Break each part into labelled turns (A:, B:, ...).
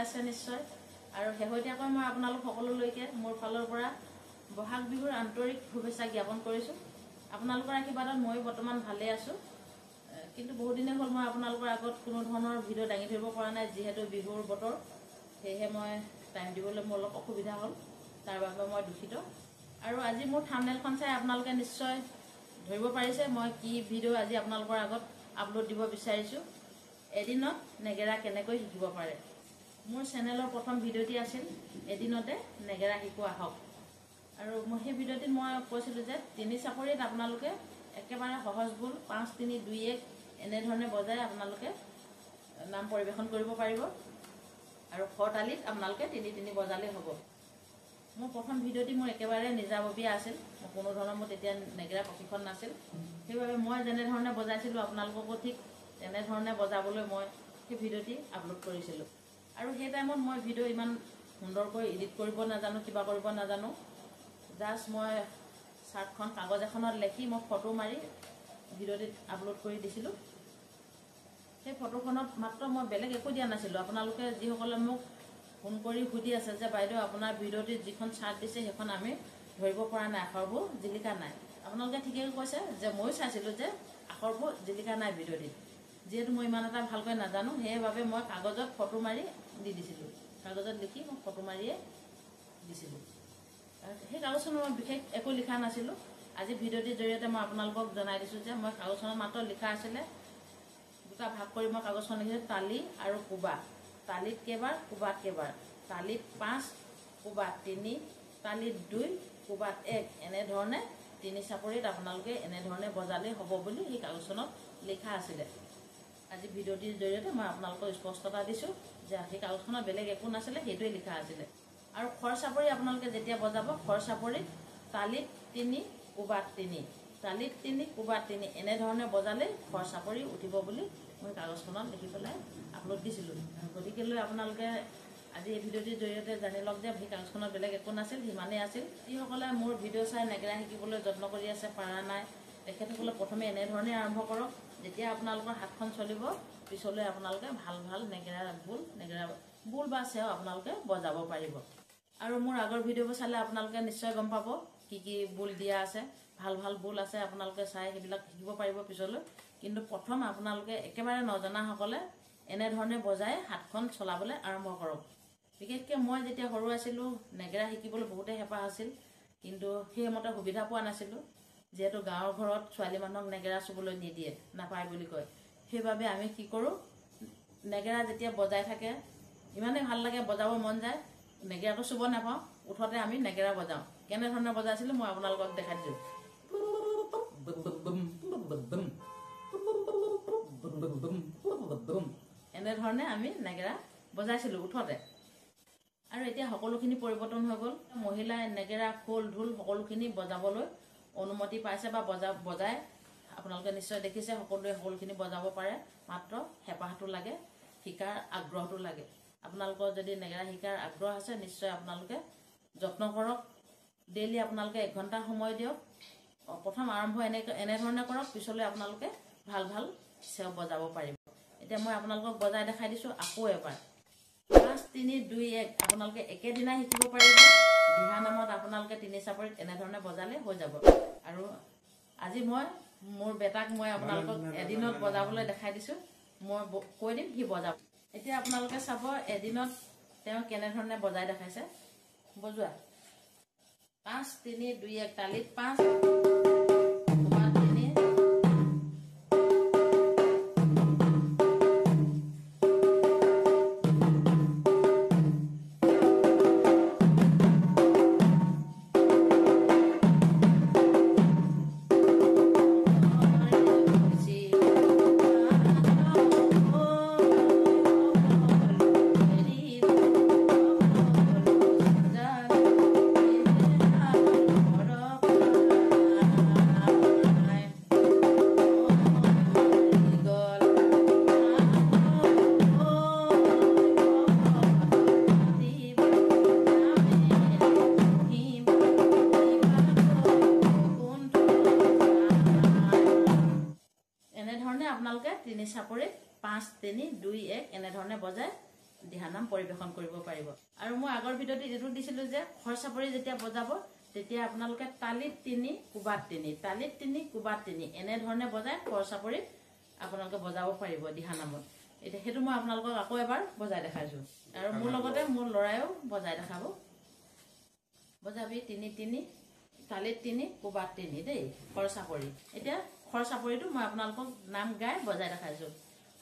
A: আছে নিশ্চয় আৰু শেহতীয়াকৈ মই আপোনালোক সকলোলৈকে মোৰ ফালৰ পৰা বহাগ বিহুৰ আন্তৰিক শুভেচ্ছা জ্ঞাপন কৰিছোঁ। আপোনালোকৰ আশীৰ্বাদত মই বৰ্তমান ভালে আছোঁ, কিন্তু বহুত দিনে হ'ল মই আপোনালোকৰ আগত কোনো ধৰণৰ ভিডিঅ' দাঙি ধৰিব পৰা নাই, যিহেতু বিহুৰ বতৰ। সেয়েহে মই টাইম দিবলৈ মোৰ অলপ অসুবিধা হ'ল, তাৰ বাবে মই দুখিত। আৰু আজি মোৰ থাম্বনেইলখন চাই আপোনালোকে নিশ্চয় ধৰিব পাৰিছে মই কি ভিডিঅ' আজি আপোনালোকৰ আগত আপলোড দিব বিচাৰিছোঁ। এদিনত নেগেৰা কেনেকৈ শিকিব পাৰে। মোৰ চেনেলৰ প্ৰথম ভিডিঅ'টি আছিল এদিনতে নেগেৰা শিকোৱা হওক, আৰু মই সেই ভিডিঅ'টিত মই কৈছিলোঁ যে তিনি চাপৰিত আপোনালোকে একেবাৰে সহজ বোল 5 3 2 1 এনেধৰণে বজাই আপোনালোকে নাম পৰিৱেশন কৰিব পাৰিব, আৰু খৰতালিত আপোনালোকে 3 3 বজালেই হ'ব। মোৰ প্ৰথম ভিডিঅ'টি মোৰ একেবাৰে নিজাববীয়া আছিল, কোনো ধৰণৰ মোৰ তেতিয়া নেগেৰা প্ৰশিক্ষণ নাছিল। সেইবাবে মই যেনেধৰণে বজাইছিলোঁ আপোনালোককো ঠিক তেনেধৰণে বজাবলৈ মই সেই ভিডিঅ'টি আপলোড কৰিছিলোঁ। আৰু সেই টাইমত মই ভিডিঅ' ইমান সুন্দৰকৈ এডিট কৰিব নাজানো, কিবা কৰিব নাজানো। জাষ্ট মই চাৰ্টখন কাগজ এখনত লেখি মই ফটো মাৰি ভিডিঅ'টিত আপলোড কৰি দিছিলোঁ। সেই ফটোখনত মাত্ৰ মই বেলেগ একো দিয়া নাছিলোঁ। আপোনালোকে যিসকলে মোক ফোন কৰি সুধি আছে যে বাইদেউ আপোনাৰ ভিডিঅ'টিত যিখন চাৰ্ট দিছে সেইখন আমি ধৰিব পৰা নাই, আখৰবোৰ জিলিকা নাই। আপোনালোকে ঠিকেই কৈছে যে ময়ো চাইছিলোঁ যে আখৰবোৰ জিলিকা নাই ভিডিঅ'টিত। যিহেতু মই ইমান এটা ভালকৈ নাজানো, সেইবাবে মই কাগজত ফটো মাৰি দি দিছিলোঁ, কাগজত লিখি মই ফটো মাৰিয়ে দিছিলোঁ। সেই কাগজখনত মই বিশেষ একো লিখা নাছিলোঁ। আজি ভিডিঅ'টিৰ জৰিয়তে মই আপোনালোকক জনাই দিছোঁ যে মই কাগজখনত মাত্ৰ লিখা আছিলে, দুটা ভাগ কৰি মই কাগজখন লিখিছোঁ তালি আৰু কোবা। তালিত কেইবাৰ, কোবাত কেইবাৰ। তালিত 5, কোবাত 3, তালিত 2, কোবাত 1 এনেধৰণে 3 চাপৰিত আপোনালোকে এনেধৰণে বজালেই হ'ব বুলি সেই কাগজখনত লিখা আছিলে। আজি ভিডিঅ'টিৰ জৰিয়তে মই আপোনালোকক স্পষ্টতা দিছোঁ যে সেই কাগজখনত বেলেগ একো নাছিলে, সেইটোৱে লিখা আছিলে। আৰু খৰ চাপৰি আপোনালোকে যেতিয়া বজাব, খৰ চাপৰিত তালিত 3, কোবাত 3, তালিত 3, কোবাত 3 এনেধৰণে বজালে খৰ চাপৰি উঠিব বুলি মই কাগজখনত লিখি পেলাই আপলোড দিছিলোঁ। গতিকেলৈ আপোনালোকে আজি এই ভিডিঅ'টিৰ জৰিয়তে জানি লওক যে সেই কাগজখনত বেলেগ একো নাছিল, সিমানেই আছিল। যিসকলে মোৰ ভিডিঅ' চাই নেগেৰা শিকিবলৈ যত্ন কৰি আছে, পৰা নাই, তেখেতসকলে প্ৰথমে এনেধৰণে আৰম্ভ কৰক। যেতিয়া আপোনালোকৰ হাতখন চলিব, পিছলৈ আপোনালোকে ভাল ভাল নেগেৰা বোল বা চেও আপোনালোকে বজাব পাৰিব। আৰু মোৰ আগৰ ভিডিঅ'বোৰ চালে আপোনালোকে নিশ্চয় গম পাব কি কি বোল দিয়া আছে, ভাল ভাল বোল আছে। আপোনালোকে চাই সেইবিলাক শিকিব পাৰিব পিছলৈ। কিন্তু প্ৰথম আপোনালোকে একেবাৰে নজনাসকলে এনেধৰণে বজাই হাতখন চলাবলৈ আৰম্ভ কৰক। বিশেষকৈ মই যেতিয়া সৰু আছিলোঁ, নেগেৰা শিকিবলৈ বহুতে হেঁপাহ আছিল, কিন্তু সেইমতে সুবিধা পোৱা নাছিলোঁ। যিহেতু গাঁৱৰ ঘৰত ছোৱালী মানুহক নেগেৰা চুবলৈ নিদিয়ে, নাপায় বুলি কয়। সেইবাবে আমি কি কৰোঁ, নেগেৰা যেতিয়া বজাই থাকে ইমানেই ভাল লাগে, বজাব মন যায়, নেগেৰাটো চুব নাপাওঁ, উঠতে আমি নেগেৰা বজাওঁ। কেনেধৰণে বজাইছিলোঁ মই আপোনালোকক দেখাই দিছোঁ। এনেধৰণে আমি নেগেৰা বজাইছিলোঁ উঠতে। আৰু এতিয়া সকলোখিনি পৰিৱৰ্তন হৈ গ'ল। মহিলাই নেগেৰা, খোল, ঢোল সকলোখিনি বজাবলৈ অনুমতি পাইছে বা বজাই আপোনালোকে নিশ্চয় দেখিছে। সকলোৱে সকলোখিনি বজাব পাৰে, মাত্ৰ হেঁপাহটো লাগে, শিকাৰ আগ্ৰহটো লাগে। আপোনালোকৰ যদি নেগেৰা শিকাৰ আগ্ৰহ আছে, নিশ্চয় আপোনালোকে যত্ন কৰক। ডেইলি আপোনালোকে 1 ঘণ্টা সময় দিয়ক। প্ৰথম আৰম্ভ এনেধৰণে কৰক, পিছলৈ আপোনালোকে ভাল ভাল চেও বজাব পাৰিব। এতিয়া মই আপোনালোকক বজাই দেখাই দিছোঁ আকৌ এবাৰ। 5 3 2 1 আপোনালোকে একেদিনাই শিকিব পাৰিব। দিহা নামত আপোনালোকে 3 চাপৰিত এনেধৰণে বজালে হৈ যাব। আৰু আজি মই মোৰ বেটাক মই আপোনালোকক এদিনত বজাবলৈ দেখাই দিছোঁ। মই কৈ দিম সি বজাব। এতিয়া আপোনালোকে চাব এদিনত তেওঁ কেনেধৰণে বজাই দেখাইছে। বজোৱা 5 3 2 1 তালিত 5, কোবাত 3, আপোনালোকে 3 চাপৰিত 5 3 2 1 এনেধৰণে বজাই দিহানাম পৰিবেশন কৰিব পাৰিব। আৰু মই আগৰ ভিডিঅ'ত এইটো দিছিলোঁ যে খৰচাপৰি যেতিয়া বজাব তেতিয়া আপোনালোকে তালিত 3 কোবাত 3 তালিত 3 কোবাত 3 এনেধৰণে বজাই খৰচাপৰি আপোনালোকে বজাব পাৰিব দিহানামত। এতিয়া সেইটো মই আপোনালোকক আকৌ এবাৰ বজাই দেখাইছোঁ আৰু মোৰ লগতে মোৰ ল'ৰায়েও বজাই দেখাব। বজাবি 3 3 তালিত 3 কোবাত 3 দেই খৰচাপৰি। এতিয়া খৰচাপৰিটো মই আপোনালোকক নাম গাই বজাই দেখাইছোঁ।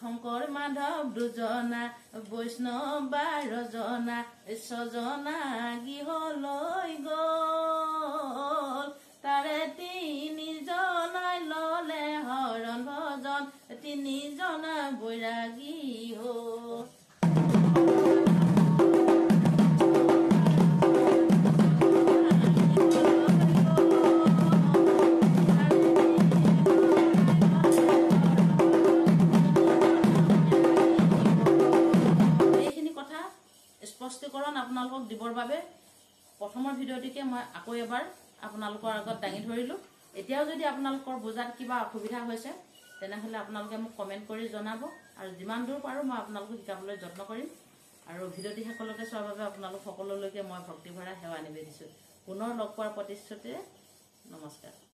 A: শংকৰ মাধৱ দুজনা বৈষ্ণৱ 12 জনা 6জনা গৃহলৈ গ'ল তাৰে 3 জনাই ল'লে হৰণ ভজন 3 জনা বৈৰাগী হ'ল। স্পষ্টীকৰণ আপোনালোকক দিবৰ বাবে প্ৰথমৰ ভিডিঅ'টিকে মই আকৌ এবাৰ আপোনালোকৰ আগত দাঙি ধৰিলোঁ। এতিয়াও যদি আপোনালোকৰ বুজাত কিবা অসুবিধা হৈছে তেনেহ'লে আপোনালোকে মোক কমেণ্ট কৰি জনাব আৰু যিমান দূৰ পাৰোঁ মই আপোনালোকক শিকাবলৈ যত্ন কৰিম। আৰু ভিডিঅ'টি শেষলৈকে চোৱাৰ বাবে আপোনালোক সকলোলৈকে মই ভক্তিভৰা সেৱা নিবেদিছোঁ। পুনৰ লগ পোৱাৰ প্ৰতিশ্ৰুতিৰে নমস্কাৰ।